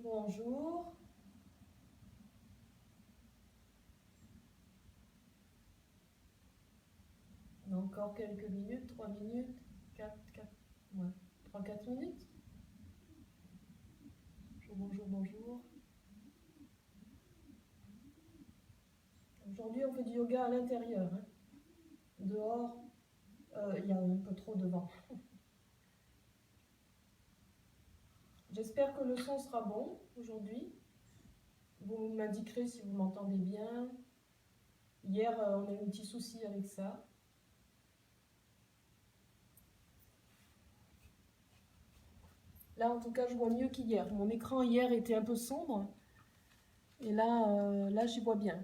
Bonjour. Encore quelques minutes, 3 minutes, 4, ouais, 3-4 minutes. Bonjour, bonjour. Aujourd'hui, on fait du yoga à l'intérieur, hein. Dehors, il y a un peu trop de vent. J'espère que le son sera bon aujourd'hui. Vous m'indiquerez si vous m'entendez bien. Hier, on a eu un petit souci avec ça. Là, en tout cas, je vois mieux qu'hier. Mon écran hier était un peu sombre. Et là, j'y vois bien.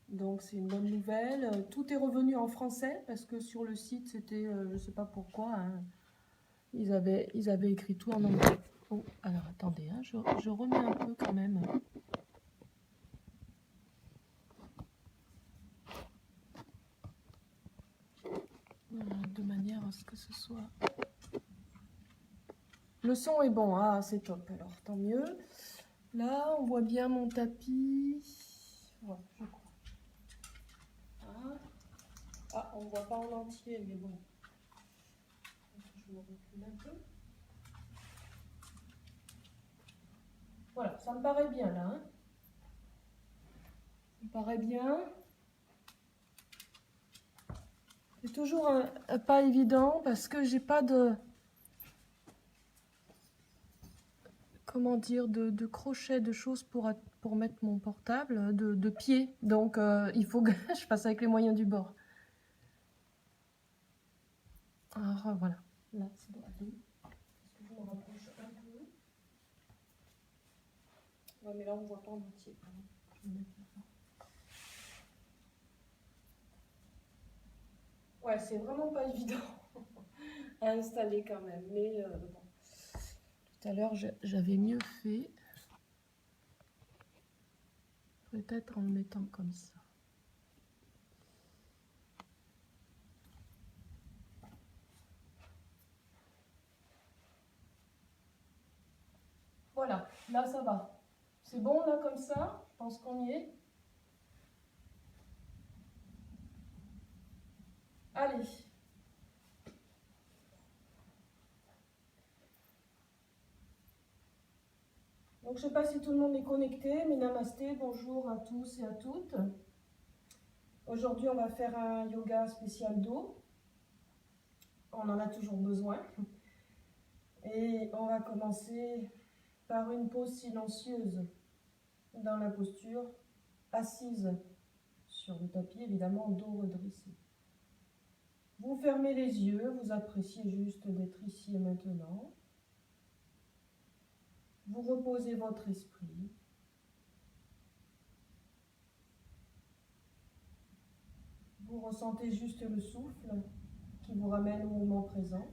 Donc c'est une bonne nouvelle. Tout est revenu en français parce que sur le site, c'était, je ne sais pas pourquoi, hein, ils avaient écrit tout en anglais. Oh, alors attendez, hein, je remets un peu quand même. De manière à ce que ce soit... Le son est bon, ah c'est top, alors tant mieux. Là, on voit bien mon tapis. Ouais, je crois. Ah, on ne voit pas en entier, mais bon. Je me recule un peu. Voilà, ça me paraît bien là. Hein. Ça me paraît bien. C'est toujours pas évident parce que j'ai pas de... Comment dire, de crochet, de choses pour mettre mon portable, de pied. Donc il faut que je fasse avec les moyens du bord. Alors voilà, là ça doit aller. Est-ce que je me rapproche un peu? Ouais, mais là on ne voit pas en entier. Je vais mettre là. Ouais, c'est vraiment pas évident à installer quand même. Mais bon, tout à l'heure j'avais mieux fait. Peut-être en le mettant comme ça. Voilà, là ça va. C'est bon là comme ça? Je pense qu'on y est. Allez. Donc je ne sais pas si tout le monde est connecté, mais namasté, bonjour à tous et à toutes. Aujourd'hui on va faire un yoga spécial dos. On en a toujours besoin. Et on va commencer par une pause silencieuse dans la posture, assise sur le tapis, évidemment, dos redressé. Vous fermez les yeux, vous appréciez juste d'être ici et maintenant. Vous reposez votre esprit. Vous ressentez juste le souffle qui vous ramène au moment présent.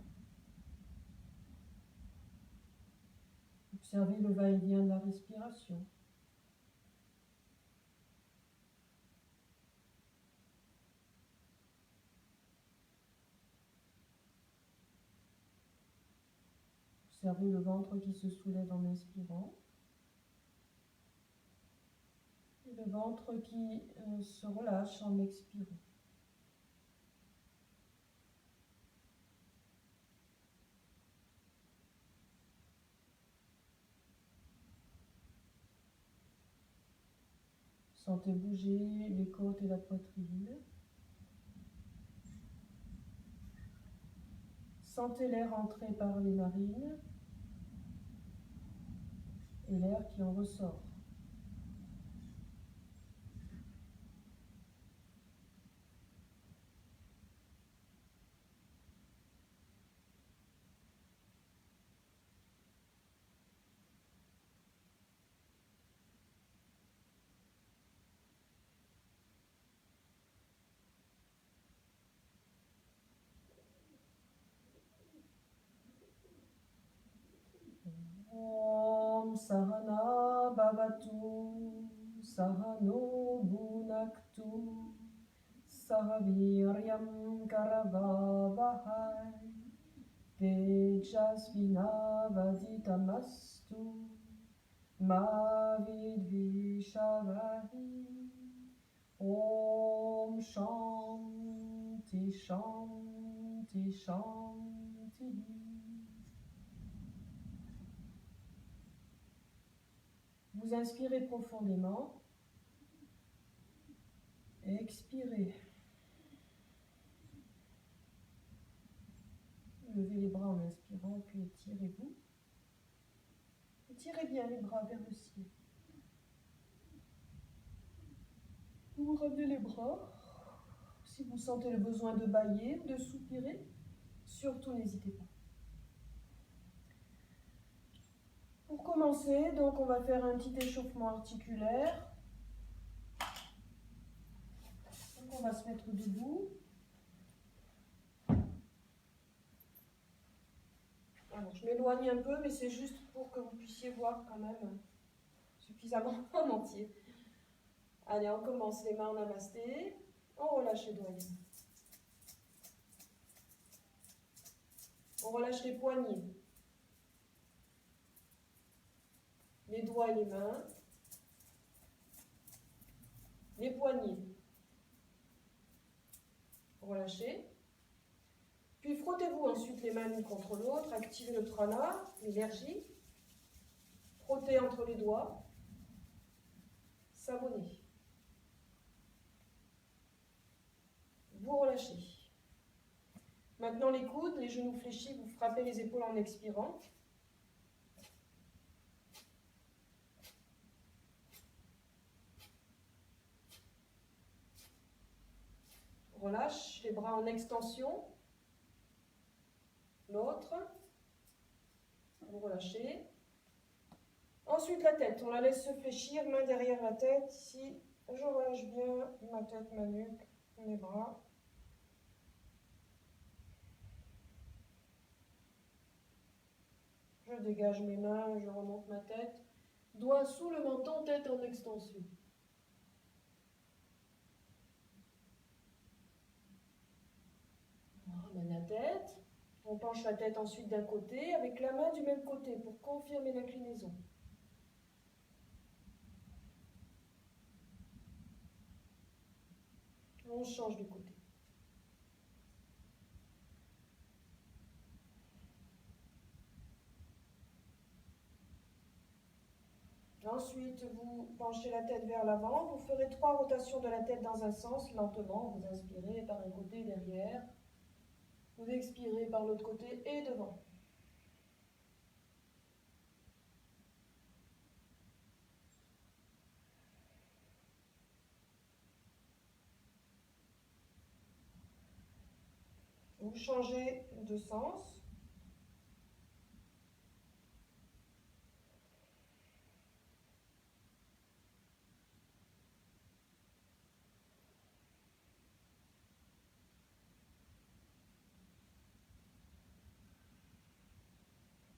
Observez le va-et-vient de la respiration. Observez le ventre qui se soulève en inspirant. Et le ventre qui se relâche en expirant. Sentez bouger les côtes et la poitrine. Sentez l'air entrer par les narines et l'air qui en ressort. Om Sahana Bhavatu Sahano Bhunaktu Sahaviryam Karavavahai Tejasvinavaditamastu Ma Vidvishavari. Om Shanti Shanti Shanti. Vous inspirez profondément. Expirez. Levez les bras en inspirant, puis étirez-vous. Étirez bien les bras vers le ciel. Vous ramenez les bras. Si vous sentez le besoin de bâiller ou de soupirer, surtout n'hésitez pas. Pour commencer, donc on va faire un petit échauffement articulaire. Donc on va se mettre debout. Alors, je m'éloigne un peu, mais c'est juste pour que vous puissiez voir quand même suffisamment en entier. Allez, on commence les mains en namasté. On relâche les doigts et les mains. On relâche les poignets, les doigts et les mains, les poignets. Relâchez. Puis frottez-vous ensuite les mains l'une contre l'autre, activez le prana, l'énergie. Frottez entre les doigts. Savonnez. Vous relâchez. Maintenant les coudes, les genoux fléchis, vous frappez les épaules en expirant. Relâche les bras en extension. L'autre. Vous relâchez. Ensuite la tête, on la laisse se fléchir, main derrière la tête. Ici, je relâche bien ma tête, ma nuque, mes bras. Je dégage mes mains, je remonte ma tête. Doigts sous le menton, tête en extension. On ramène la tête. On penche la tête ensuite d'un côté, avec la main du même côté pour confirmer l'inclinaison. On change de côté. Ensuite, vous penchez la tête vers l'avant. Vous ferez 3 rotations de la tête dans un sens, lentement. Vous inspirez par un côté et derrière. Vous expirez par l'autre côté et devant. Vous changez de sens.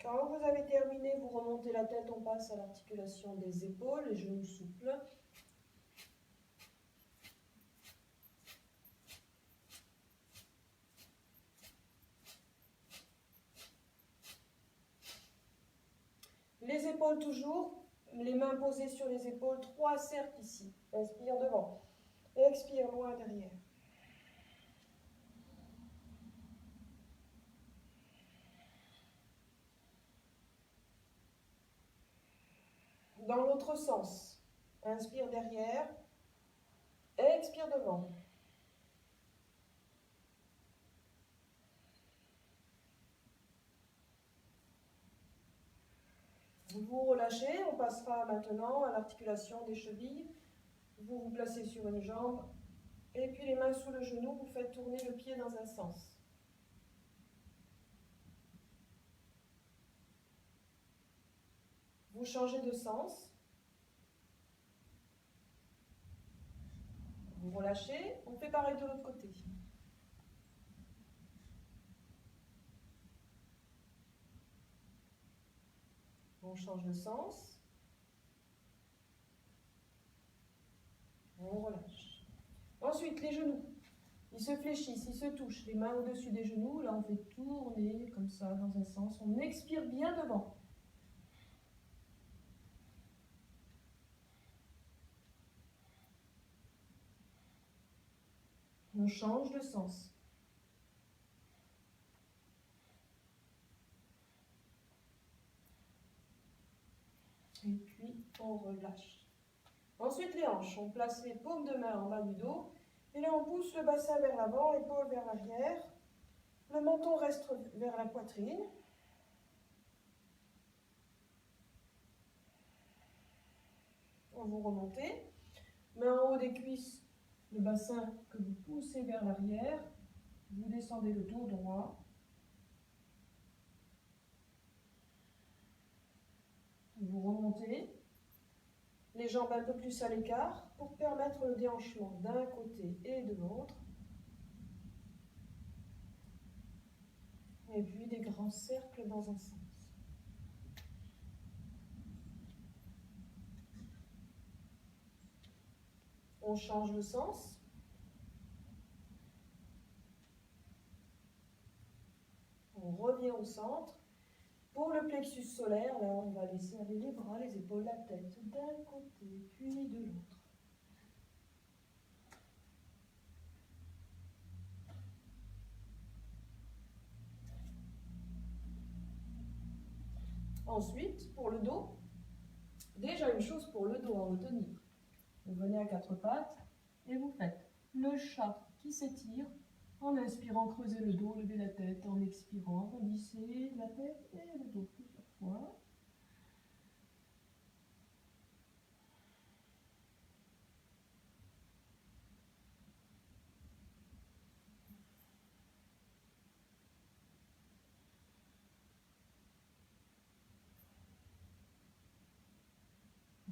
Quand vous avez terminé, vous remontez la tête, on passe à l'articulation des épaules, les genoux souples. Les épaules toujours, les mains posées sur les épaules, 3 cercles ici. Inspire devant, expire loin derrière. Dans l'autre sens, inspire derrière, expire devant. Vous vous relâchez, on passera maintenant à l'articulation des chevilles. Vous vous placez sur une jambe et puis les mains sous le genou, vous faites tourner le pied dans un sens. Vous changez de sens. Vous relâchez, on fait pareil de l'autre côté. On change de sens. On relâche. Ensuite, les genoux. Ils se fléchissent, ils se touchent. Les mains au-dessus des genoux. Là, on fait tourner comme ça dans un sens. On expire bien devant. On change de sens. Et puis, on relâche. Ensuite, les hanches. On place les paumes de main en bas du dos. Et là, on pousse le bassin vers l'avant, l'épaule vers l'arrière. Le menton reste vers la poitrine. Vous remontez. Main en haut des cuisses, le bassin que vous poussez vers l'arrière. Vous descendez le dos droit. Vous remontez. Les jambes un peu plus à l'écart pour permettre le déhanchement d'un côté et de l'autre. Et puis des grands cercles dans un sens. On change le sens. On revient au centre. Pour le plexus solaire, là, on va laisser aller les bras, les épaules, la tête d'un côté, puis de l'autre. Ensuite, pour le dos, déjà une chose pour le dos à retenir. Vous venez à quatre pattes et vous faites le chat qui s'étire. En inspirant, creusez le dos, levez la tête. En expirant, arrondissez la tête et le dos plusieurs fois.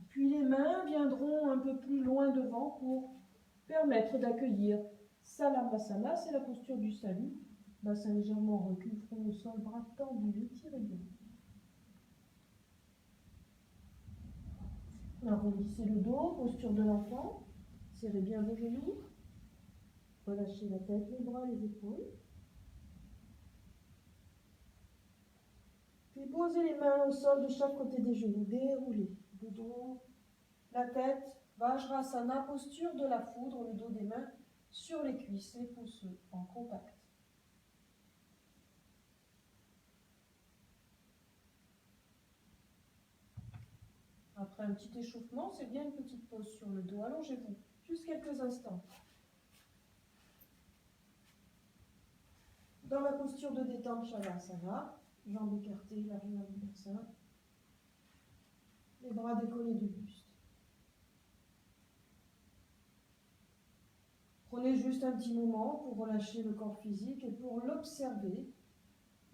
Puis les mains viendront un peu plus loin devant pour permettre d'accueillir Salamasana, c'est la posture du salut. Bassin légèrement recul, front au sol, bras tendus, étirez bien. Arrondissez le dos, posture de l'enfant. Serrez bien vos genoux. Relâchez la tête, les bras, les épaules. Puis posez les mains au sol de chaque côté des genoux. Déroulez le dos, la tête. Vajrasana, posture de la foudre, le dos des mains sur les cuisses, les pouces en contact. Après un petit échauffement, c'est bien une petite pause sur le dos. Allongez-vous, juste quelques instants. Dans la posture de détente Shavasana, jambes écartées, largeur du bassin, les bras décollés du buste. Prenez juste un petit moment pour relâcher le corps physique et pour l'observer,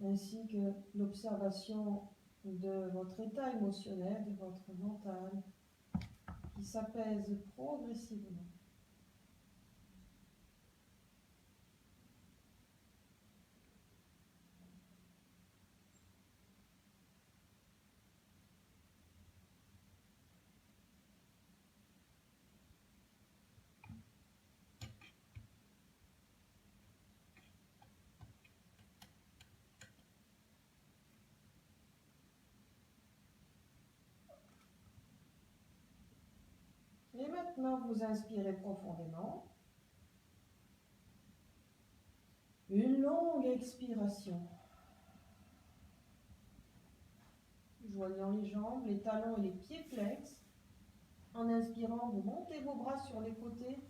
ainsi que l'observation de votre état émotionnel, de votre mental, qui s'apaise progressivement. Et maintenant, vous inspirez profondément. Une longue expiration. Joignant les jambes, les talons et les pieds flex. En inspirant, vous montez vos bras sur les côtés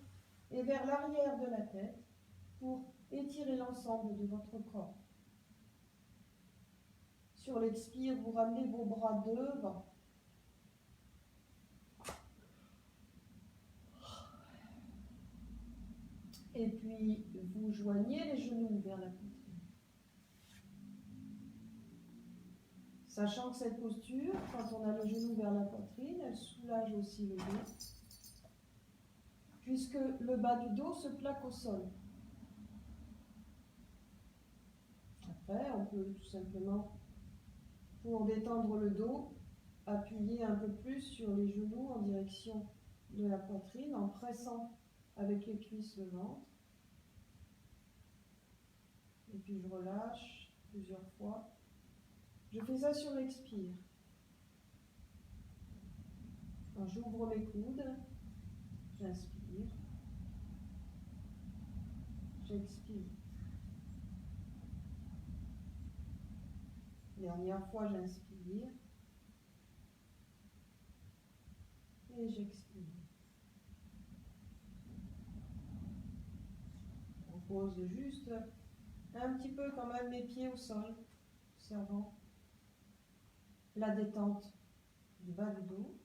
et vers l'arrière de la tête pour étirer l'ensemble de votre corps. Sur l'expire, vous ramenez vos bras devant. Et puis, vous joignez les genoux vers la poitrine. Sachant que cette posture, quand on a le genou vers la poitrine, elle soulage aussi le dos, puisque le bas du dos se plaque au sol. Après, on peut tout simplement, pour détendre le dos, appuyer un peu plus sur les genoux en direction de la poitrine, en pressant avec les cuisses le ventre. Et puis je relâche plusieurs fois. Je fais ça sur l'expire. Quand j'ouvre mes coudes, j'inspire. j'expire. Dernière fois, j'inspire. Et j'expire. On pose juste un petit peu quand même mes pieds au sol, observant la détente du bas du dos.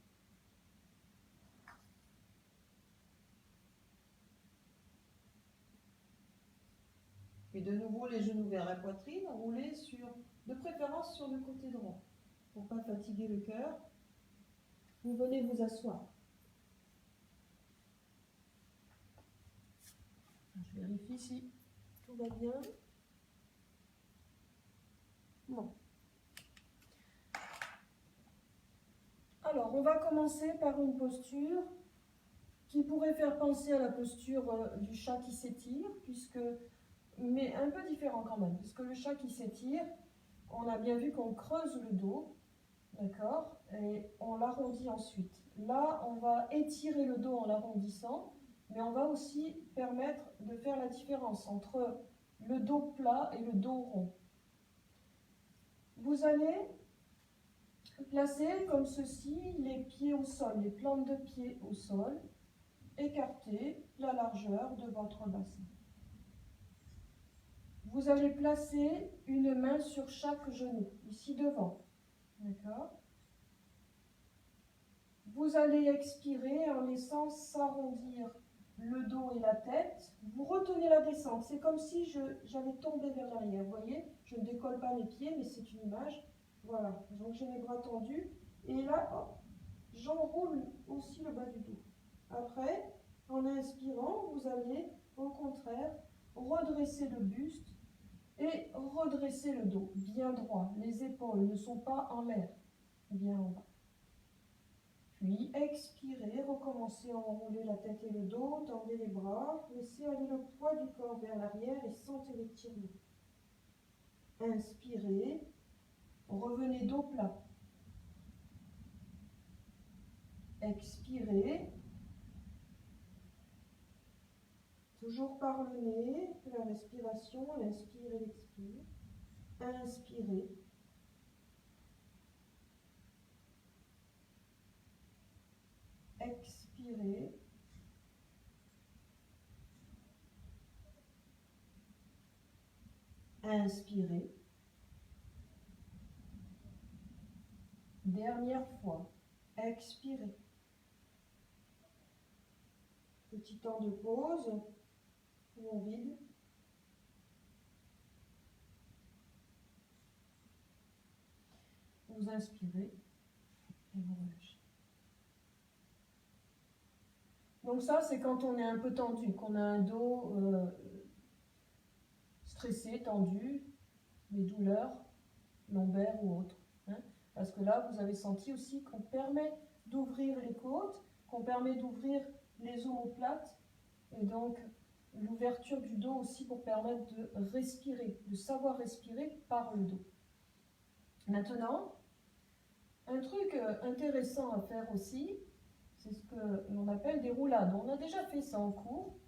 Et de nouveau les genoux vers la poitrine, rouler de préférence sur le côté droit. Pour ne pas fatiguer le cœur, vous venez vous asseoir. Je vérifie si tout va bien. Bon. Alors, on va commencer par une posture qui pourrait faire penser à la posture du chat qui s'étire, mais un peu différent quand même, puisque le chat qui s'étire, on a bien vu qu'on creuse le dos, d'accord, et on l'arrondit ensuite. Là, on va étirer le dos en l'arrondissant, mais on va aussi permettre de faire la différence entre le dos plat et le dos rond. Vous allez placer comme ceci les pieds au sol, les plantes de pieds au sol, écarter la largeur de votre bassin. Vous allez placer une main sur chaque genou, ici devant. D'accord ? Vous allez expirer en laissant s'arrondir le dos et la tête. Vous retenez la descente. C'est comme si j'allais tomber vers l'arrière. Vous voyez, je ne décolle pas mes pieds, mais c'est une image. Voilà, donc j'ai mes bras tendus. Et là, hop, j'enroule aussi le bas du dos. Après, en inspirant, vous allez, au contraire, redresser le buste et redresser le dos, bien droit. Les épaules ne sont pas en l'air, bien en bas. Puis, expirez, recommencez à enrouler la tête et le dos, tendez les bras, laissez aller le poids du corps vers l'arrière et sentez l'étirement. Inspirez, revenez dos plat. Expirez, toujours par le nez, la respiration, l'inspire et l'expire. Inspirez. Expirez. Inspirez. Dernière fois. Expirez. Petit temps de pause où on vide. Vous inspirez et vous relâchez. Donc ça, c'est quand on est un peu tendu, qu'on a un dos stressé, tendu, des douleurs lombaires ou autres. Hein, parce que là, vous avez senti aussi qu'on permet d'ouvrir les côtes, qu'on permet d'ouvrir les omoplates, et donc l'ouverture du dos aussi pour permettre de respirer, de savoir respirer par le dos. Maintenant, un truc intéressant à faire aussi, c'est ce que l'on appelle des roulades. On a déjà fait ça en cours,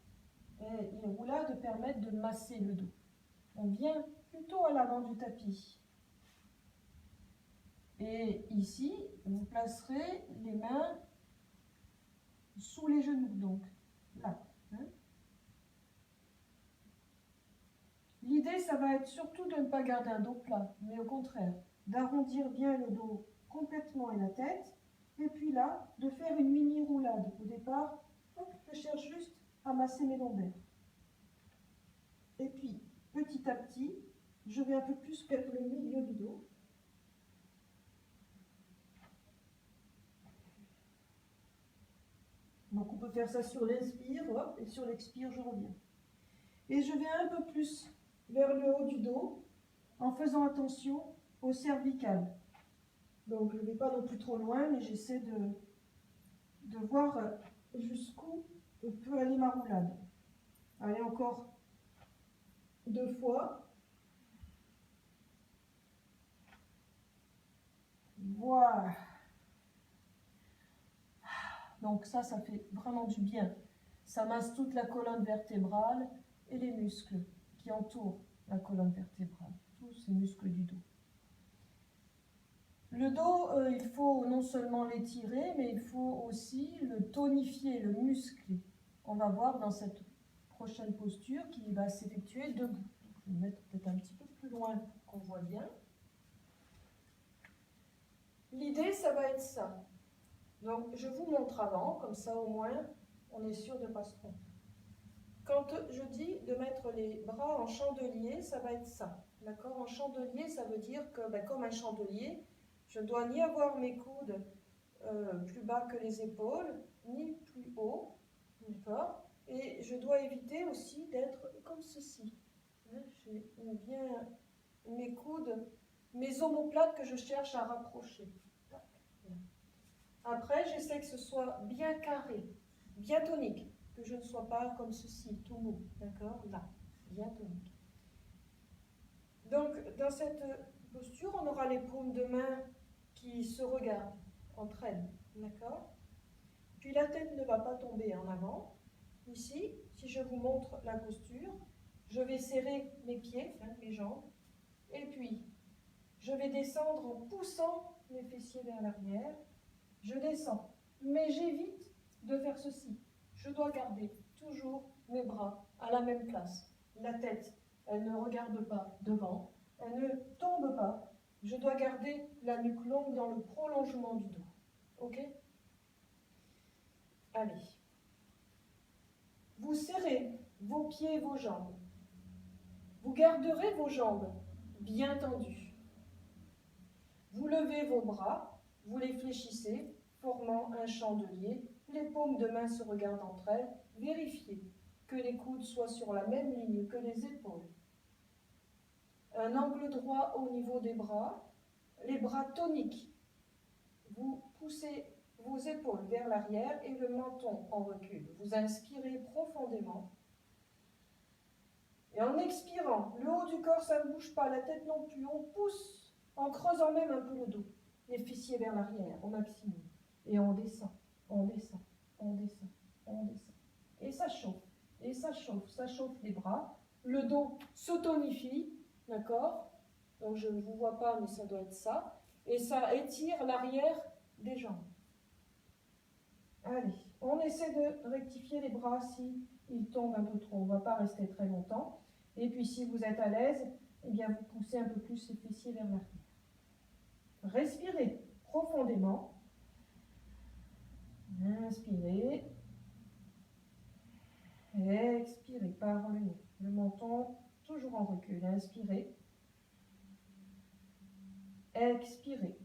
et les roulades permettent de masser le dos. On vient plutôt à l'avant du tapis. Et ici, vous placerez les mains sous les genoux, donc là. Hein. L'idée, ça va être surtout de ne pas garder un dos plat, mais au contraire, d'arrondir bien le dos complètement et la tête, et puis là, de faire une mini roulade. Au départ, hop, je cherche juste à masser mes lombaires. Et puis, petit à petit, je vais un peu plus vers le milieu du dos. Donc on peut faire ça sur l'inspire, hop, et sur l'expire, je reviens. Et je vais un peu plus vers le haut du dos, en faisant attention au cervical. Donc je ne vais pas non plus trop loin, mais j'essaie de voir jusqu'où peut aller ma roulade. Allez, encore 2 fois. Voilà. Donc ça fait vraiment du bien. Ça masse toute la colonne vertébrale et les muscles qui entourent la colonne vertébrale, tous ces muscles du dos. Le dos, il faut non seulement l'étirer, mais il faut aussi le tonifier, le muscler. On va voir dans cette prochaine posture qui va s'effectuer debout. Je vais me mettre peut-être un petit peu plus loin pour qu'on voit bien. L'idée, ça va être ça. Donc, je vous montre avant, comme ça au moins, on est sûr de ne pas se tromper. Quand je dis de mettre les bras en chandelier, ça va être ça. D'accord? En chandelier, ça veut dire que, comme un chandelier, je ne dois ni avoir mes coudes plus bas que les épaules, ni plus haut. D'accord? Et je dois éviter aussi d'être comme ceci. J'ai bien mes coudes, mes omoplates que je cherche à rapprocher. Après, j'essaie que ce soit bien carré, bien tonique, que je ne sois pas comme ceci, tout mou. D'accord? Là, bien tonique. Donc, dans cette posture, on aura les paumes de main qui se regardent entre elles. D'accord? Puis la tête ne va pas tomber en avant. Ici, si je vous montre la posture, je vais serrer mes pieds, mes jambes, et puis je vais descendre en poussant mes fessiers vers l'arrière. Je descends, mais j'évite de faire ceci. Je dois garder toujours mes bras à la même place. La tête, elle ne regarde pas devant, elle ne tombe pas. Je dois garder la nuque longue dans le prolongement du dos. Ok? Allez. Vous serrez vos pieds et vos jambes. Vous garderez vos jambes bien tendues. Vous levez vos bras, vous les fléchissez, formant un chandelier. Les paumes de main se regardent entre elles. Vérifiez que les coudes soient sur la même ligne que les épaules. Un angle droit au niveau des bras, les bras toniques. Vous poussez vos épaules vers l'arrière et le menton en recul. Vous inspirez profondément. Et en expirant, le haut du corps, ça ne bouge pas, la tête non plus. On pousse en creusant même un peu le dos. Les fessiers vers l'arrière au maximum. Et on descend, on descend, on descend, on descend. Et ça chauffe, et ça chauffe les bras. Le dos se tonifie, d'accord? Donc je ne vous vois pas, mais ça doit être ça. Et ça étire l'arrière des jambes. Allez, on essaie de rectifier les bras si ils tombent un peu trop. On ne va pas rester très longtemps. Et puis si vous êtes à l'aise, eh bien vous poussez un peu plus les fessiers vers l'arrière. Respirez profondément. Inspirez. Expirez par le nez. Le menton toujours en recul. Inspirez. Expirez.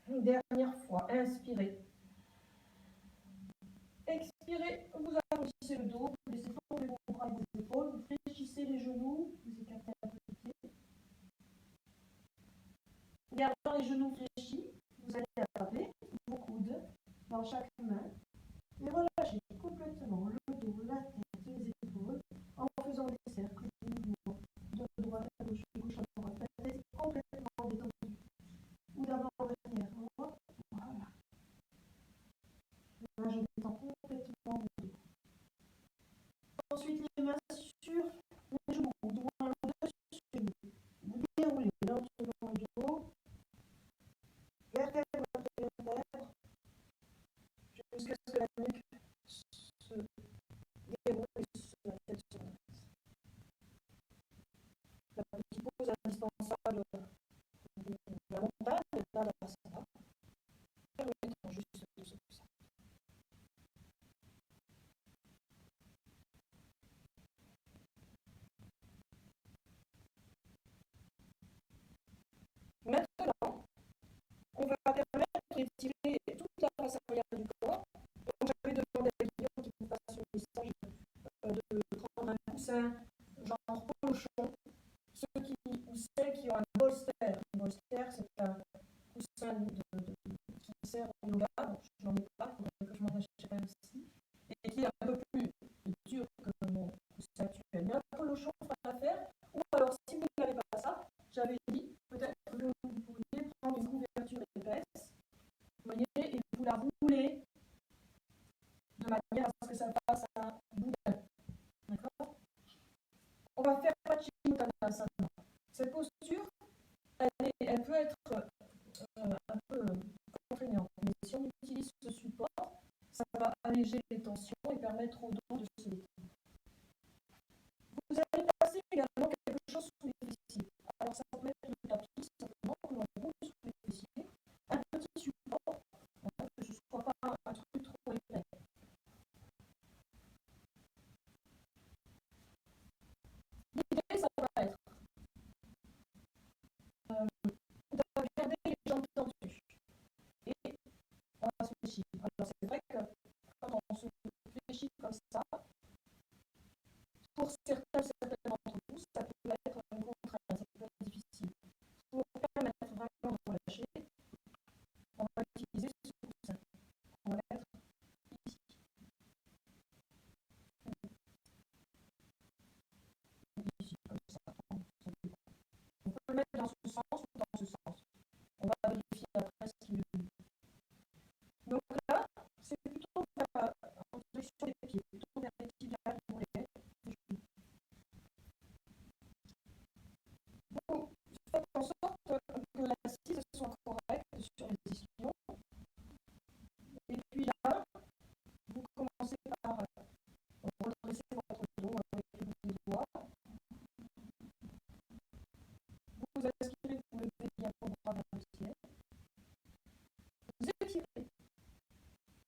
Une dernière fois. Inspirez. Expirez. Vous arrondissez le dos. Vous laissez tomber vos bras et vos épaules. Vous fléchissez les genoux. Vous écartez un peu les pieds. Gardant les genoux fléchis, vous allez attraper vos coudes dans chaque main et relâchez complètement le dos, la tête, les épaules en faisant des cercles de mouvement de droite à gauche, de gauche à droite. Restez complètement détendu ou d'avant en arrière. Voilà. Là, je détends complètement mon dos. Ensuite, les mains sur les genoux, droit au-dessus des genoux. Vous déroulez lentement le dos. Vertèbre après vertèbre, jusqu'à ce que la nuque se déroule et la tête se redresse. La petite pause indispensable de la montagne, là, ça va. Permettons juste de se pousser. Maintenant, on va permettre d'étirer toute la face arrière du corps. Donc, j'avais demandé à Guillaume qui vous fasse un message de prendre un coussin, genre polochon. Ceux qui, ou celles qui ont un bolster. Un bolster, c'est un coussin qui sert au yoga. Bon, je n'en ai pas, il faudrait que je m'en achète un aussi. Et qui est un peu plus dur que mon coussin actuel. Mais un polochon fera l'affaire. Ou alors, si vous n'avez pas ça, j'avais dit, peut-être que vous pourriez prendre une couverture épaisse, vous voyez, et vous la roulez de manière à ce que ça fasse un boudin. utilise ce support, ça va alléger les tensions et permettre au dos de se détendre. Vous allez placer également quelque chose sous les fessiers. Alors ça peut être le tapis, simplement que l'on roule sous les fessiers, un petit support, que ce ne soit pas un truc trop épais. L'idée, ça va être de garder les jambes tendues. Et on va se fléchir. Alors c'est vrai que quand on se fléchit comme ça, pour certains d'entre vous, ça peut être une contrainte, ça peut être difficile. Pour permettre vraiment de relâcher, on va utiliser ce coussin. On va mettre ici. Ici, comme ça. On peut le mettre dans ce sens ou dans ce sens. On va vérifier après ce qu'il est. Donc là, c'est plutôt en direction des pieds, plutôt vers les tibiales, les mollets, les genoux. Vous faites en sorte que l'assise soit correcte sur les ischions. Et puis là, vous commencez par redresser votre dos avec le bout des doigts. Vous aspirez, vous levez bien vos bras vers le ciel. Vous étirez.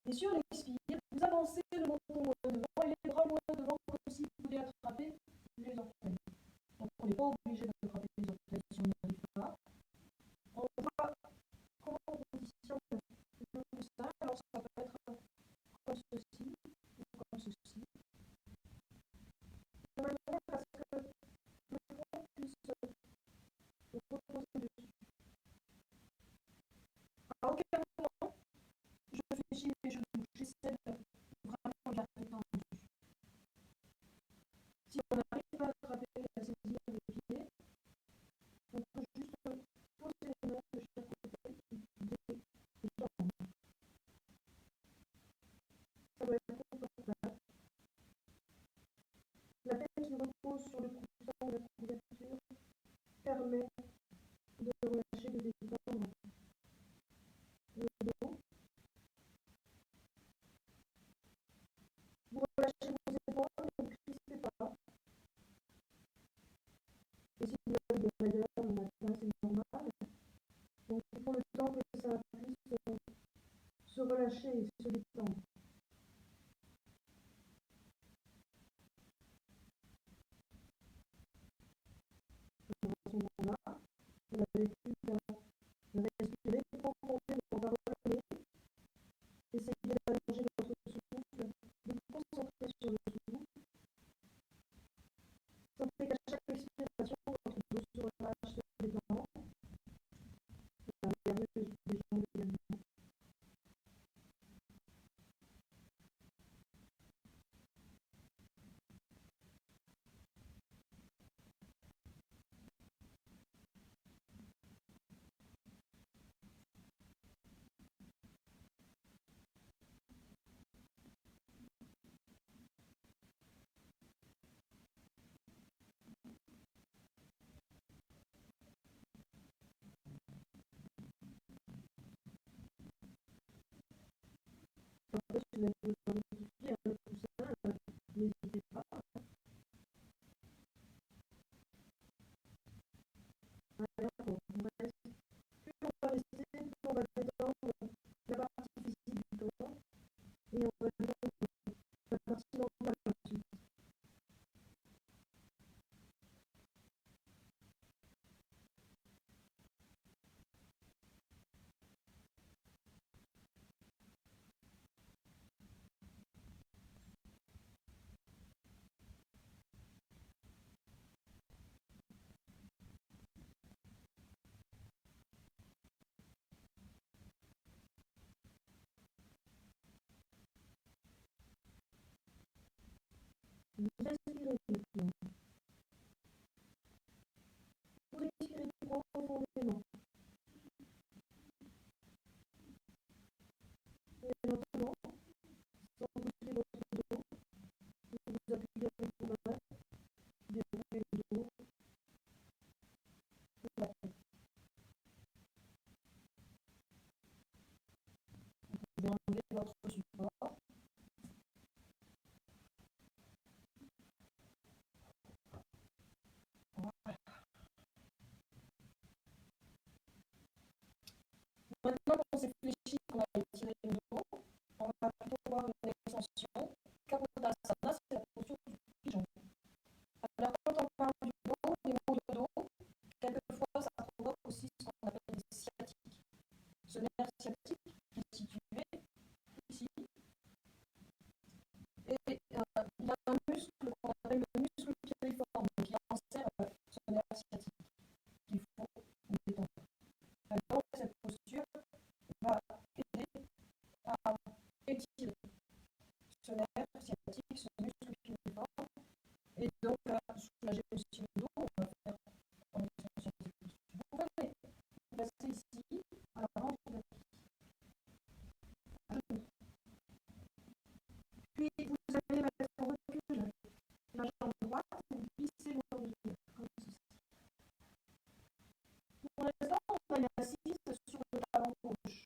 Et sur l'expire, vous avancez le menton loin devant et les bras loin devant comme si vous vouliez attraper les orteils. Donc on n'est pas obligé d'attraper les orteils si on n'y arrive pas. On va comment on positionne le coussin. Alors ça peut être comme ceci ou comme ceci. De manière à ce que le front puisse se reposer dessus. À aucun moment, je fléchis les genoux. J'essaie de vraiment garder tendu. Si on n'arrive pas à attraper la saisir des pieds, on peut juste poser les mains de chaque côté et tendre. Ça doit être confortable. La tête qui repose sur le coussin de la couverture permet de relâcher, de détendre le dos. Vous relâchez vos épaules, ne vous crispez pas. Et si vous avez des raideurs le matin, c'est normal. Donc il faut le temps que ça puisse se relâcher et se détendre. À ce moment-là, vous n'avez plus qu'à respirer profondément. On va relever. Essayez d'allonger votre souffle, de vous concentrer sur le souffle. Sentez qu'à chaque expiration, votre dos se relâche, se détend. Regardez les jambes également. Après, si vous avez besoin de modifier un autre coussin, n'hésitez pas. Alors, on va rester, plus on va détendre la partie physique du corps et on va détendre la partie mentale ensuite. Puis vous allez mettre en recul la jambe droite et vous glissez l'orbière, comme ceci. Pour l'instant, on est assise sur le talon gauche.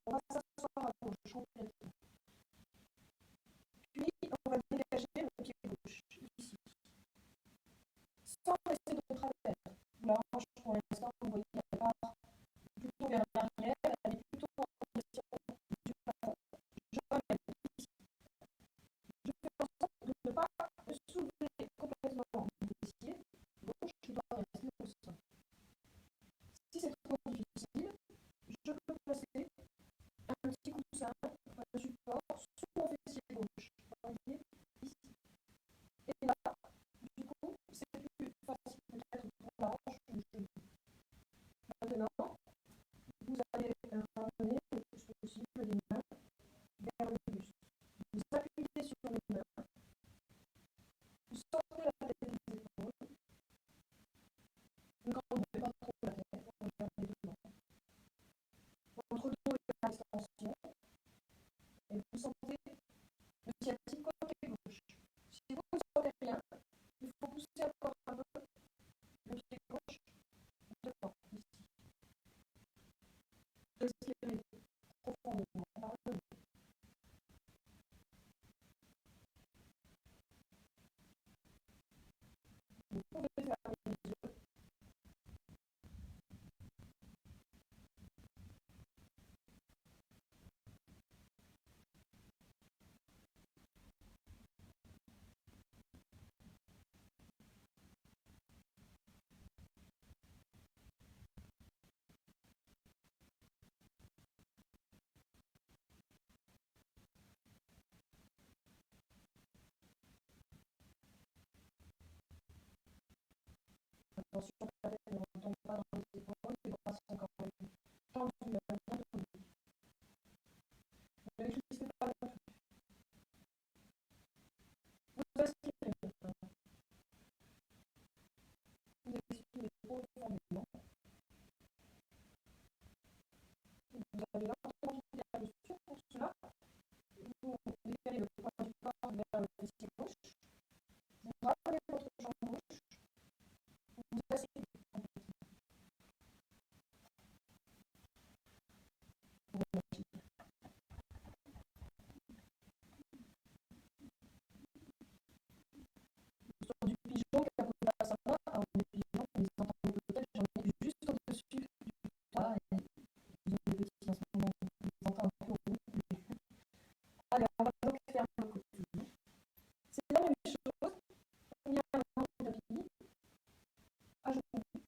On va s'asseoir à gauche complètement. Puis, on va dégager le pied gauche, ici. Sans rester de travers. La hanche, pour l'instant, vous voyez, elle part plutôt vers l'arrière, elle est plutôt en direction du plafond. Je ramène ici. Je fais en sorte de ne pas soulever complètement le fessier gauche qui doit rester au sol. Si c'est trop difficile, je peux placer un petit coussin, un support sur mon fessier gauche. Vous voyez, ici. Et là, du coup, c'est plus facile peut-être pour la hanche ou le genou. Maintenant, vous allez ramener le plus possible les mains vers le buste. Vous appuyez sur les mains, vous sortez la tête des épaules, ne grandissez pas trop la tête, on va regarder devant. Votre dos est en extension et vous sentez le sciatique côté gauche. Si vous ne sentez rien, il faut pousser encore un peu le pied gauche devant, ici. Respirez profondément par le nez. Vous pouvez fermer les yeux. Attention que la tête ne tombe pas dans les épaules, les bras sont quand même tendus, bien tenus. Ne les glissez pas non plus. Vous inspirez maintenant. Vous expirez profondément. Vous avez lentement quitté la posture. Pour cela, vous décalez le poids du corps vers le fessier gauche. Vous ramenez votre jambe gauche. Vous asseyez complètement. Vous relâchez. Sur du pigeon, Capota Sama, alors les pigeons, vous les entendez peut-être, j'en ai juste au-dessus du toit et ils ont des petits en ce moment, ils entendent un peu au bout. Allez, on va donc faire le côté. C'est la même chose, on vient dans le tapis, à genoux.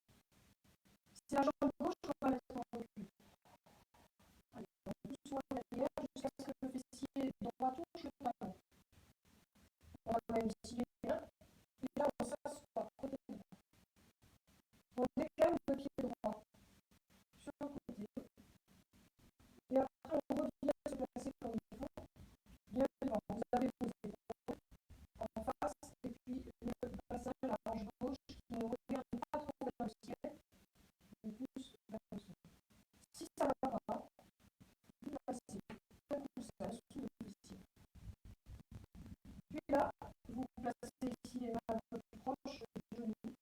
C'est la jambe gauche qu'on va mettre en recul. Allez, on pousse sur l'arrière jusqu'à ce que le fessier droit touche le talon. On va même estirer bien. Et là, on s'assoit côté droit. On décale le pied droit sur le côté. Et après, on revient se placer comme il faut. Bien devant. Vous avez vos épaules en face. Et puis, le bassin, la hanche gauche qui ne regarde pas trop vers le ciel. Il pousse vers le sol. Si ça ne va pas, vous passez un coussin sous le fessier. Puis là, vous placez ici les mains un peu plus proches des genoux.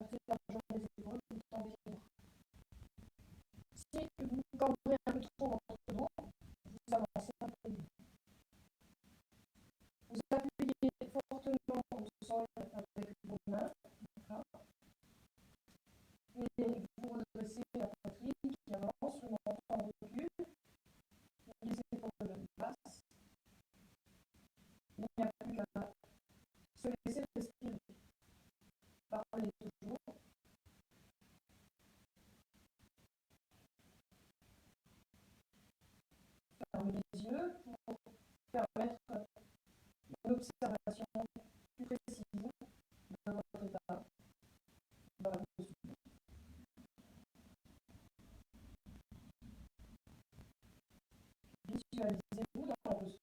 Versez largement les épaules, vous tendez les bras. Si vous cambrez un peu trop votre dos, vous avancez un peu mieux. Vous appuyez fortement au sol avec vos mains. Et vous redressez la poitrine qui avance, le menton en recul, les épaules basses. Il n'y a plus qu'à se laisser respirer. Parlez toujours. Fermez les yeux pour permettre une observation plus précise de votre état dans la posture. Visualisez-vous dans la posture.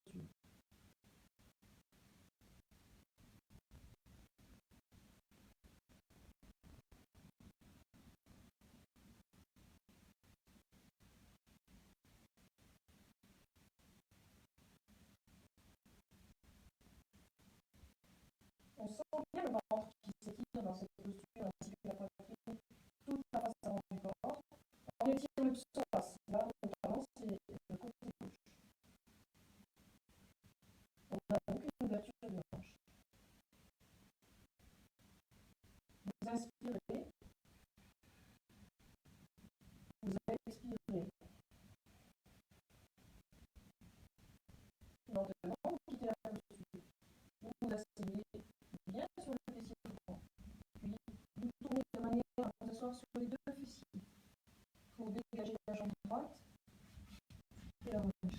faire.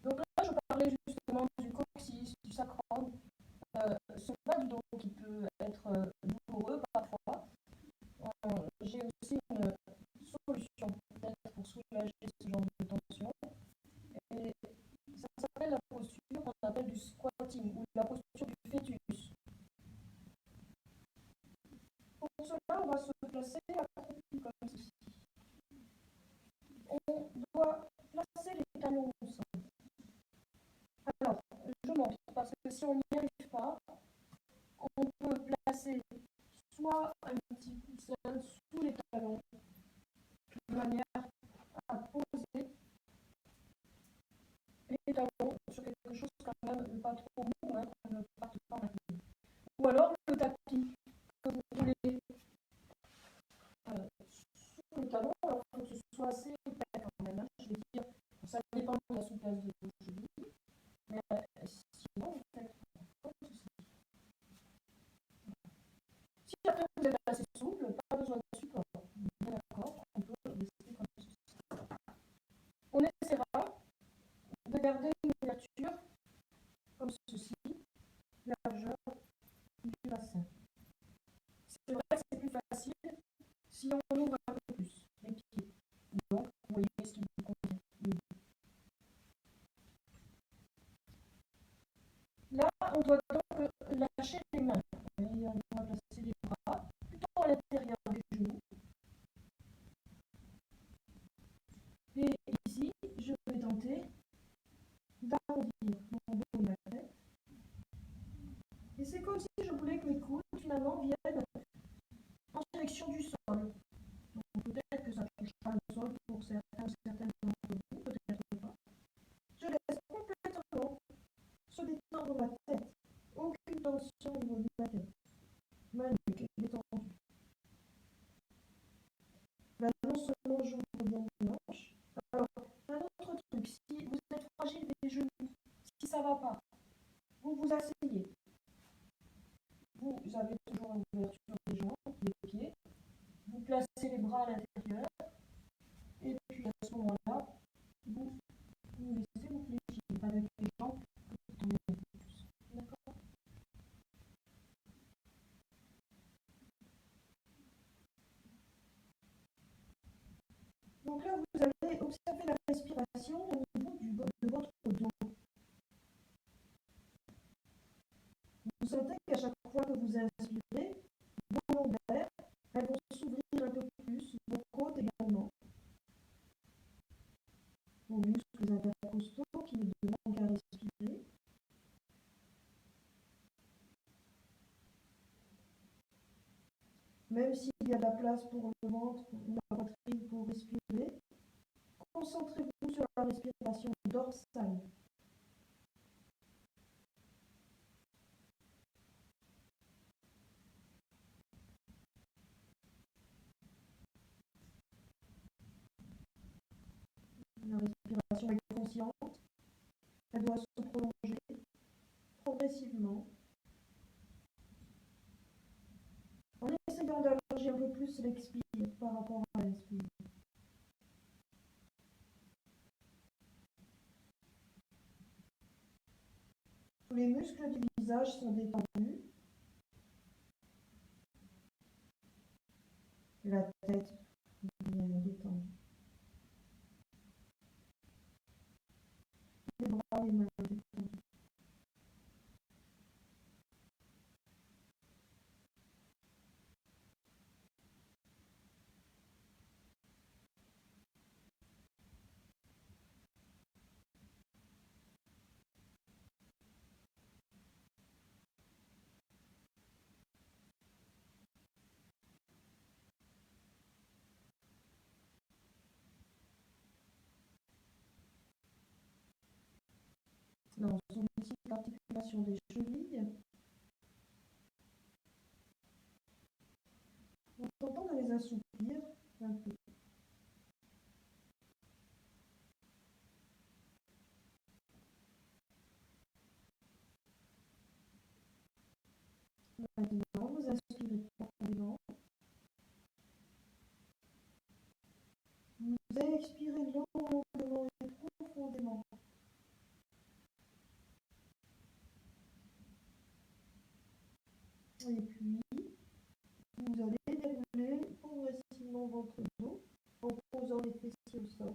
Donc là, je parlais justement du coccyx, du sacrum, ce bas du dos qui peut être douloureux parfois. J'ai aussi une solution peut-être pour soulager ce genre de tension. Et ça s'appelle la posture qu'on appelle du squatting ou la posture du fœtus. Pour cela, on va se placer accroupi comme ceci. On doit placer les talons au sol. Alors, je montre parce que si on n'y arrive pas, on peut placer soit un petit coussin sous les talons, de manière à poser les talons sur quelque chose quand même pas trop mou, hein, qu'on ne parte pas en arrière. Ou alors le tapis que vous voulez sous le talon, alors il faut que ce soit assez épais quand même. Hein, je vais dire, ça dépend de la souplesse de vos chevilles, mais sinon, vous faites comme ceci. Si après vous êtes assez souple, pas besoin de support. Bien d'accord, on peut rester comme ceci. On essaiera de garder une ouverture comme ceci, largeur du bassin. C'est vrai que c'est plus facile si on ouvre un peu plus les pieds. Donc, vous voyez ce qui vous convient. Là, on doit donc lâcher les mains. Et on va placer les bras plutôt à l'intérieur des genoux. Et ici, je vais tenter d'arrondir mon dos et ma tête. Et c'est comme si je voulais que mes coudes, finalement, viennent en direction du sol. Donc peut-être que ça ne touche pas le sol pour certains ou certaines d'entre vous, peut-être pas. Je laisse complètement se détendre ma tête. Aucune tension au niveau de ma tête. Ma nuque est détendue. Là, non seulement j'ouvre bien les hanches. Alors, un autre truc, si vous êtes fragile des genoux, si ça ne va pas, vous vous asseyez. Vous avez toujours l'ouverture des jambes, des pieds. Vous placez les bras à l'intérieur. Et puis à ce moment-là, vous laissez vous fléchir avec les jambes que vous tournez un peu plus. D'accord? Donc là, vous allez observer la respiration au niveau de votre dos. Vous sentez qu'à chaque fois que vous inspirez, vos lombaires, elles vont s'ouvrir un peu plus, vos côtes également. Vos muscles intercostaux qui ne demandent qu'à respirer. Même s'il y a de la place pour le ventre ou la poitrine pour respirer, concentrez-vous sur la respiration dorsale. La respiration est consciente, elle doit se prolonger progressivement en essayant d'allonger un peu plus l'expire par rapport à l'inspire. Tous les muscles du visage sont détendus. La tête bien détendue. Les bras, les mains détendus. Dans son petite articulation des chevilles, en tentant de les assouplir un peu. Maintenant, vous inspirez profondément. Inspirez, expirez longuement et profondément. Et puis, vous allez dérouler progressivement votre dos en posant les fessiers au sol.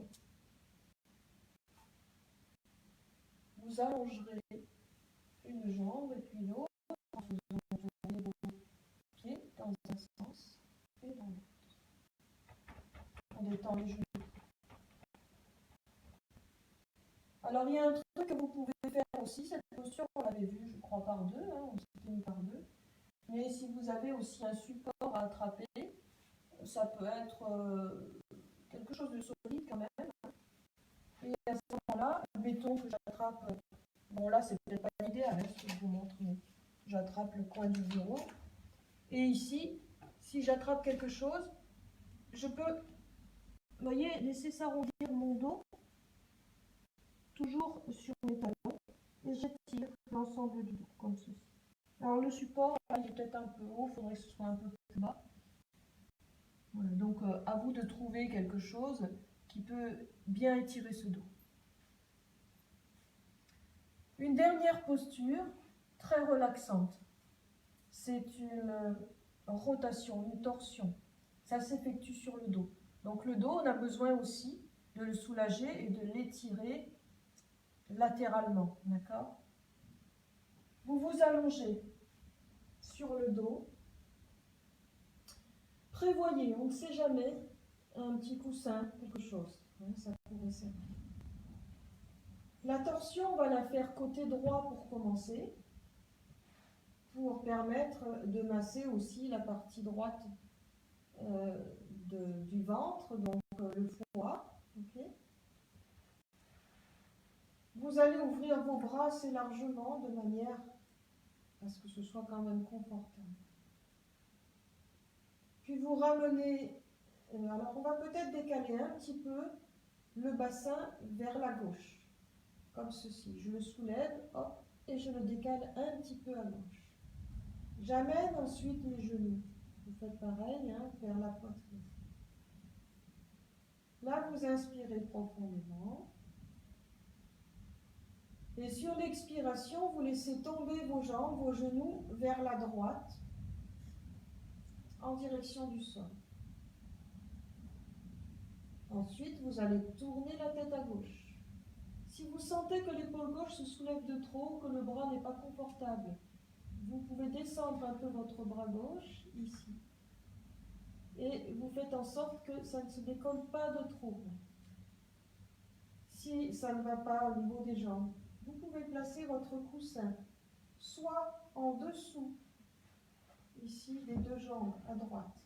Vous allongerez une jambe et puis l'autre en faisant tourner vos pieds dans un sens et dans l'autre. On détend les genoux. Alors il y a un truc que vous pouvez faire aussi, cette posture on l'avait vue je crois par deux, on s'était mis par deux. Mais si vous avez aussi un support à attraper, ça peut être quelque chose de solide quand même. Et à ce moment-là, mettons que j'attrape, bon là c'est peut-être pas l'idéal, ce que je vous montre, mais j'attrape le coin du bureau. Et ici, si j'attrape quelque chose, je peux, vous voyez, laisser s'arrondir mon dos, toujours sur mes talons, et j'étire l'ensemble du dos, comme ceci. Alors le support, là, il est peut-être un peu haut, il faudrait que ce soit un peu plus bas. Voilà, donc à vous de trouver quelque chose qui peut bien étirer ce dos. Une dernière posture, très relaxante. C'est une rotation, une torsion. Ça s'effectue sur le dos. Donc le dos, on a besoin aussi de le soulager et de l'étirer latéralement, d'accord? Vous vous allongez sur le dos. Prévoyez, on ne sait jamais, un petit coussin, quelque chose. Ça pourrait servir. La torsion, on va la faire côté droit pour commencer, pour permettre de masser aussi la partie droite du ventre, donc le foie. Okay. Vous allez ouvrir vos bras assez largement de manière à ce que ce soit quand même confortable. Puis vous ramenez, alors on va peut-être décaler un petit peu le bassin vers la gauche, comme ceci. Je le soulève, hop, et je le décale un petit peu à gauche. J'amène ensuite mes genoux. Vous faites pareil, vers la poitrine. Là, vous inspirez profondément. Et sur l'expiration, vous laissez tomber vos jambes, vos genoux vers la droite, en direction du sol. Ensuite, vous allez tourner la tête à gauche. Si vous sentez que l'épaule gauche se soulève de trop, que le bras n'est pas confortable, vous pouvez descendre un peu votre bras gauche, ici. Et vous faites en sorte que ça ne se décolle pas de trop. Si ça ne va pas au niveau des jambes, vous pouvez placer votre coussin soit en dessous, ici, des deux jambes à droite.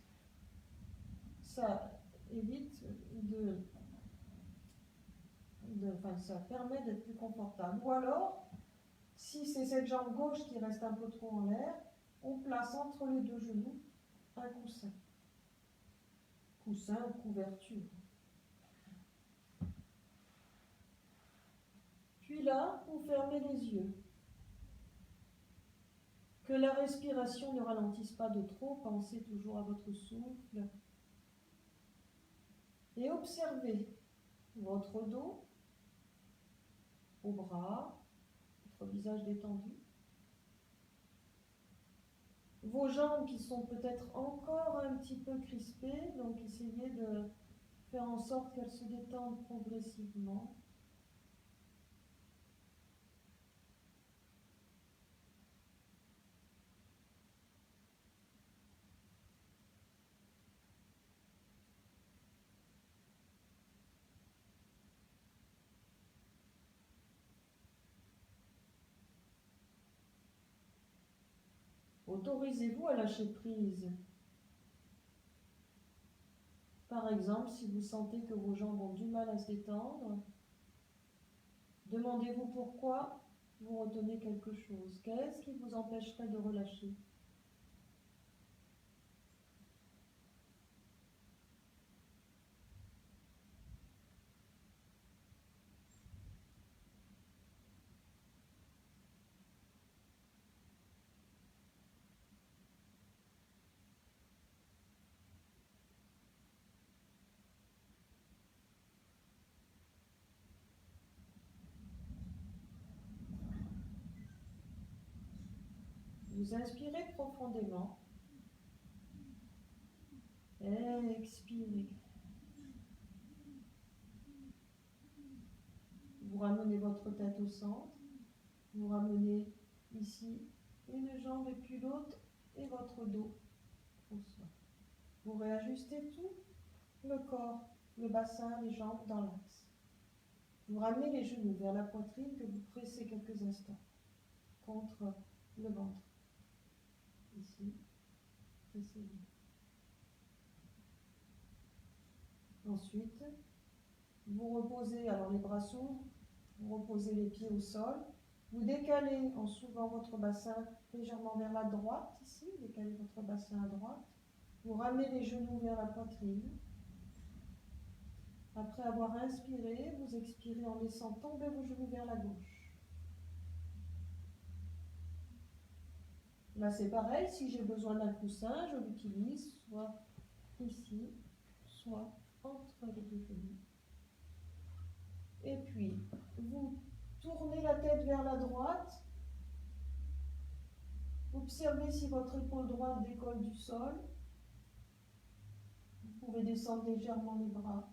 Ça évite ça permet d'être plus confortable. Ou alors, si c'est cette jambe gauche qui reste un peu trop en l'air, on place entre les deux genoux un coussin. Coussin ou couverture. Puis là, vous fermez les yeux. Que la respiration ne ralentisse pas de trop, pensez toujours à votre souffle. Et observez votre dos, vos bras, votre visage détendu. Vos jambes qui sont peut-être encore un petit peu crispées, donc essayez de faire en sorte qu'elles se détendent progressivement. Autorisez-vous à lâcher prise. Par exemple, si vous sentez que vos jambes ont du mal à se détendre, demandez-vous pourquoi vous retenez quelque chose. Qu'est-ce qui vous empêcherait de relâcher ? Vous inspirez profondément. Expirez. Vous ramenez votre tête au centre. Vous ramenez ici une jambe et puis l'autre et votre dos au sol. Vous réajustez tout le corps, le bassin, les jambes dans l'axe. Vous ramenez les genoux vers la poitrine que vous pressez quelques instants contre le ventre. Ici, pressez-vous. Ensuite, vous reposez, alors les bras s'ouvrent, vous reposez les pieds au sol, vous décalez en soulevant votre bassin légèrement vers la droite, ici, décalez votre bassin à droite, vous ramenez les genoux vers la poitrine. Après avoir inspiré, vous expirez en laissant tomber vos genoux vers la gauche. Là, c'est pareil, si j'ai besoin d'un coussin, je l'utilise soit ici, soit entre les deux genoux. Et puis, vous tournez la tête vers la droite. Observez si votre épaule droite décolle du sol. Vous pouvez descendre légèrement les bras.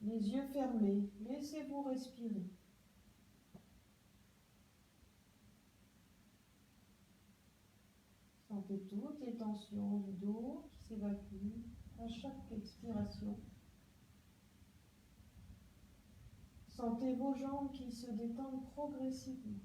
Les yeux fermés, laissez-vous respirer. Sentez toutes les tensions du dos qui s'évacuent à chaque expiration. Sentez vos jambes qui se détendent progressivement.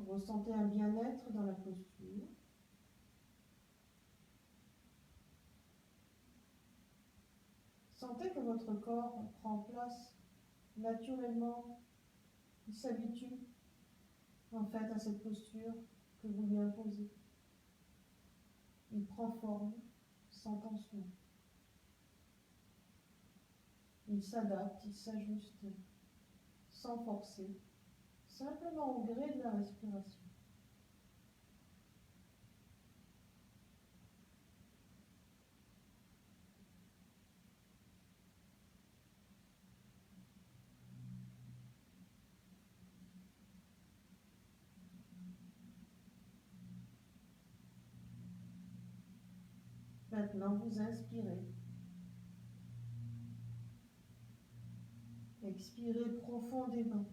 Ressentez un bien-être dans la posture. Sentez que votre corps prend place naturellement. Il s'habitue en fait à cette posture que vous lui imposez. Il prend forme sans tension. Il s'adapte, il s'ajuste sans forcer, simplement au gré de la respiration. Maintenant, vous inspirez. Expirez profondément.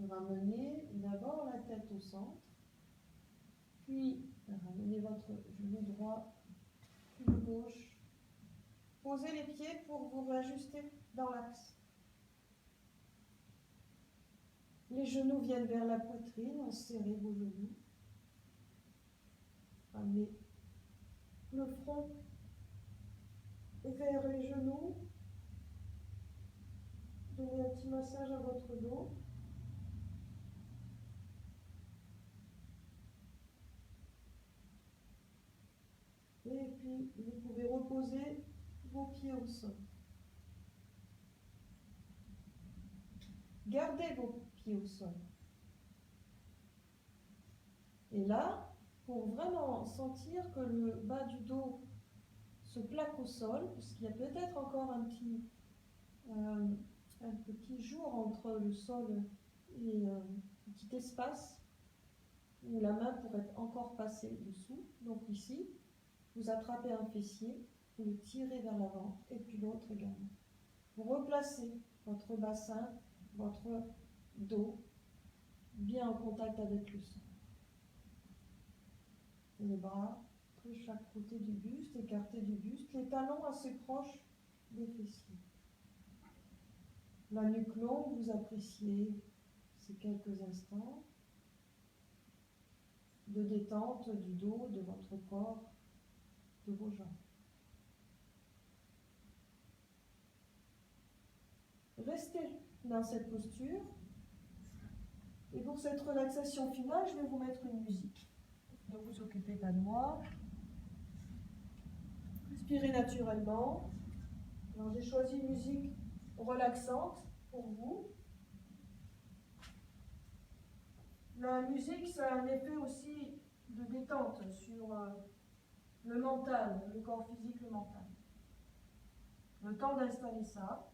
Ramenez d'abord la tête au centre, puis ramenez votre genou droit, puis le gauche. Posez les pieds pour vous réajuster dans l'axe. Les genoux viennent vers la poitrine, serrez vos genoux. Ramenez le front vers les genoux. Donnez un petit massage à votre dos. Et puis, vous pouvez reposer vos pieds au sol. Gardez vos pieds au sol. Et là, pour vraiment sentir que le bas du dos se plaque au sol, parce qu'il y a peut-être encore un petit jour entre le sol et un petit espace où la main pourrait encore passer dessous. Donc ici, vous attrapez un fessier, vous le tirez vers l'avant et puis l'autre également. Vous replacez votre bassin, votre dos bien en contact avec le sol. Les bras de chaque côté du buste, écartés du buste, les talons assez proches des fessiers. La nuque longue, vous appréciez ces quelques instants. de détente du dos, de votre corps, de vos jambes. Restez dans cette posture. Et pour cette relaxation finale, je vais vous mettre une musique. Ne vous occupez pas de moi. Respirez naturellement. Alors j'ai choisi une musique relaxante pour vous. La musique, ça a un effet aussi de détente sur le mental, le corps physique, le mental. Le temps d'installer ça.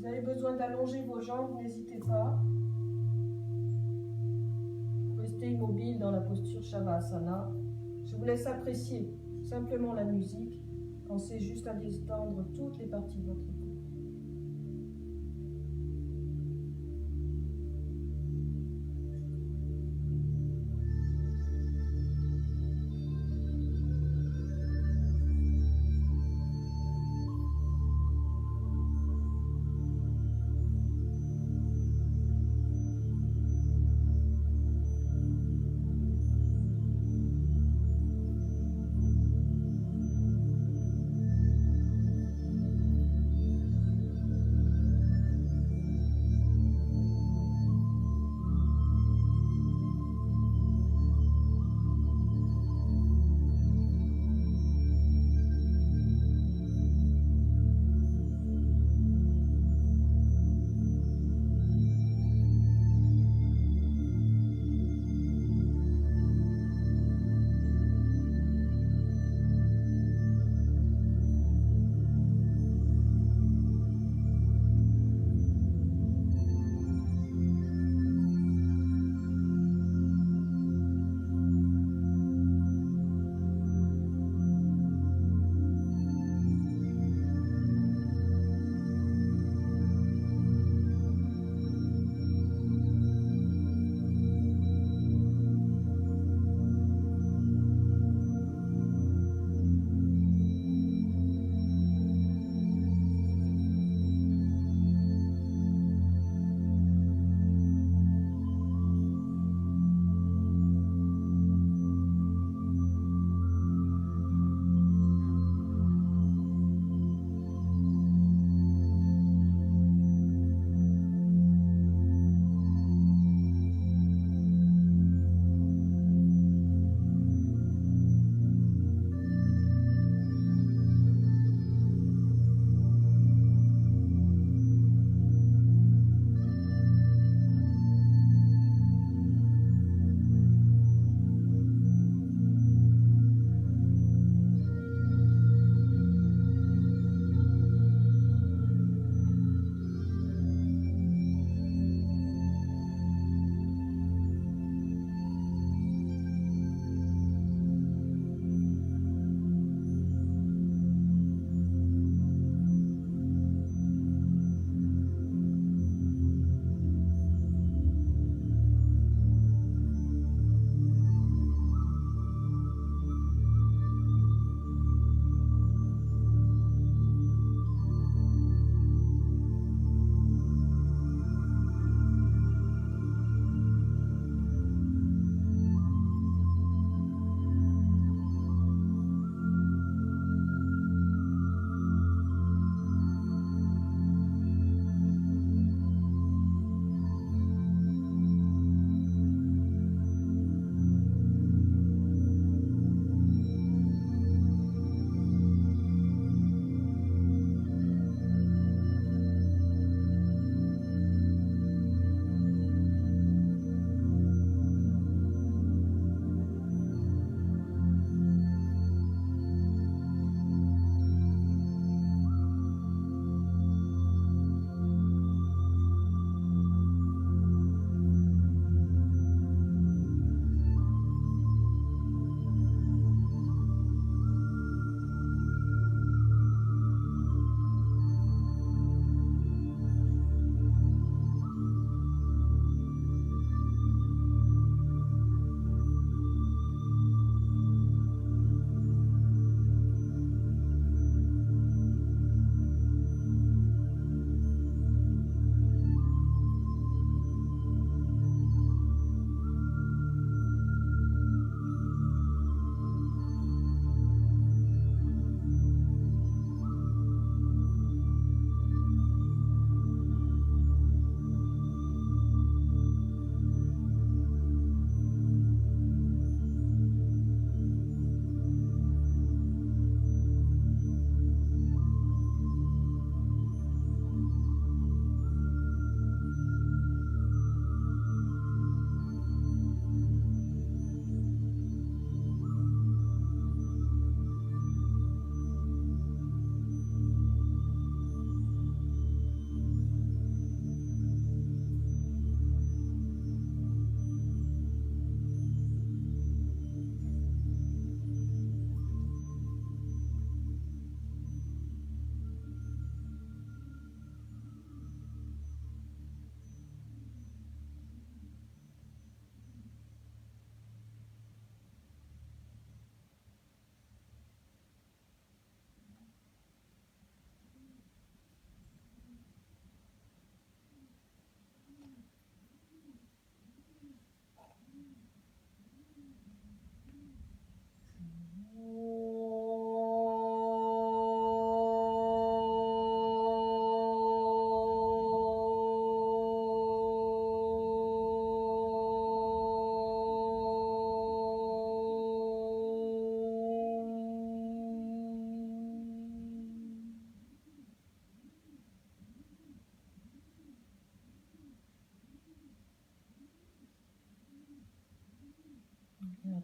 Vous avez besoin d'allonger vos jambes, n'hésitez pas. Vous restez immobile dans la posture Shavasana. Je vous laisse apprécier simplement la musique. Pensez juste à détendre toutes les parties de votre corps.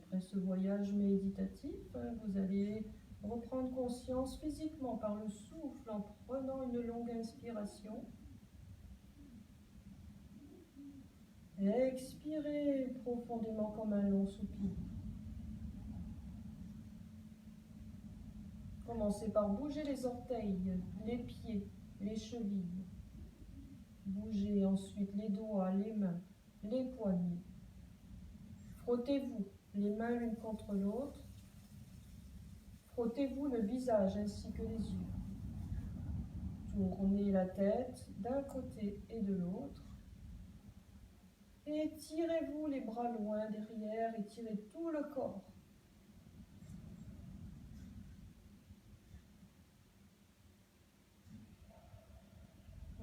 Après ce voyage méditatif, vous allez reprendre conscience physiquement par le souffle en prenant une longue inspiration. Expirez profondément comme un long soupir. Commencez par bouger les orteils, les pieds, les chevilles. Bougez ensuite les doigts, les mains, les poignets. Frottez-vous les mains l'une contre l'autre. Frottez-vous le visage ainsi que les yeux. Tournez la tête d'un côté et de l'autre. Étirez-vous les bras loin derrière, étirez tout le corps.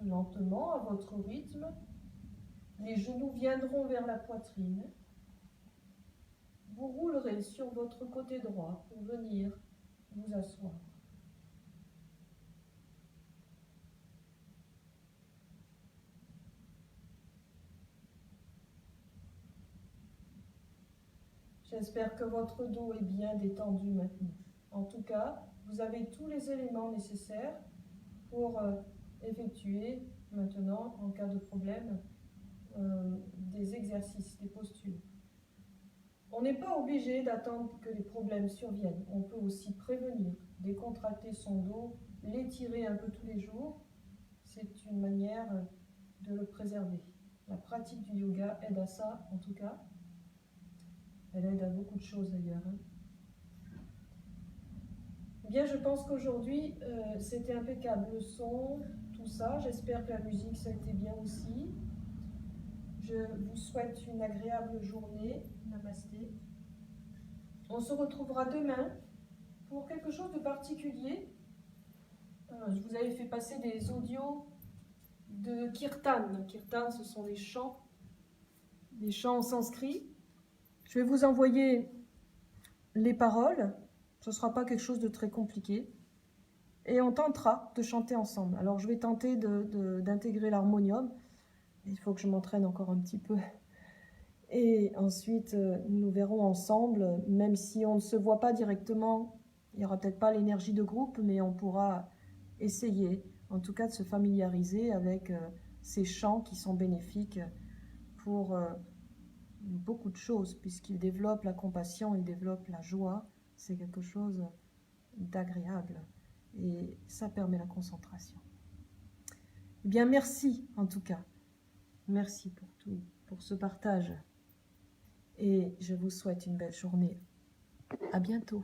Lentement, à votre rythme, les genoux viendront vers la poitrine. Vous roulerez sur votre côté droit pour venir vous asseoir. J'espère que votre dos est bien détendu maintenant. En tout cas, vous avez tous les éléments nécessaires pour effectuer maintenant, en cas de problème, des exercices, des postures. On n'est pas obligé d'attendre que les problèmes surviennent. On peut aussi prévenir, décontracter son dos, l'étirer un peu tous les jours. C'est une manière de le préserver. La pratique du yoga aide à ça, en tout cas. Elle aide à beaucoup de choses d'ailleurs. Eh bien, je pense qu'aujourd'hui, c'était impeccable. Le son, tout ça. J'espère que la musique, ça a été bien aussi. Je vous souhaite une agréable journée. Namasté. On se retrouvera demain pour quelque chose de particulier. Je vous avais fait passer des audios de kirtan. Kirtan, ce sont des chants en sanskrit. Je vais vous envoyer les paroles. Ce ne sera pas quelque chose de très compliqué. Et on tentera de chanter ensemble. Alors, je vais tenter d'intégrer l'harmonium. Il faut que je m'entraîne encore un petit peu. Et ensuite, nous verrons ensemble, même si on ne se voit pas directement, il n'y aura peut-être pas l'énergie de groupe, mais on pourra essayer, en tout cas, de se familiariser avec ces chants qui sont bénéfiques pour beaucoup de choses, puisqu'ils développent la compassion, ils développent la joie. C'est quelque chose d'agréable et ça permet la concentration. Eh bien, merci en tout cas. Merci pour tout, pour ce partage. Et je vous souhaite une belle journée. À bientôt.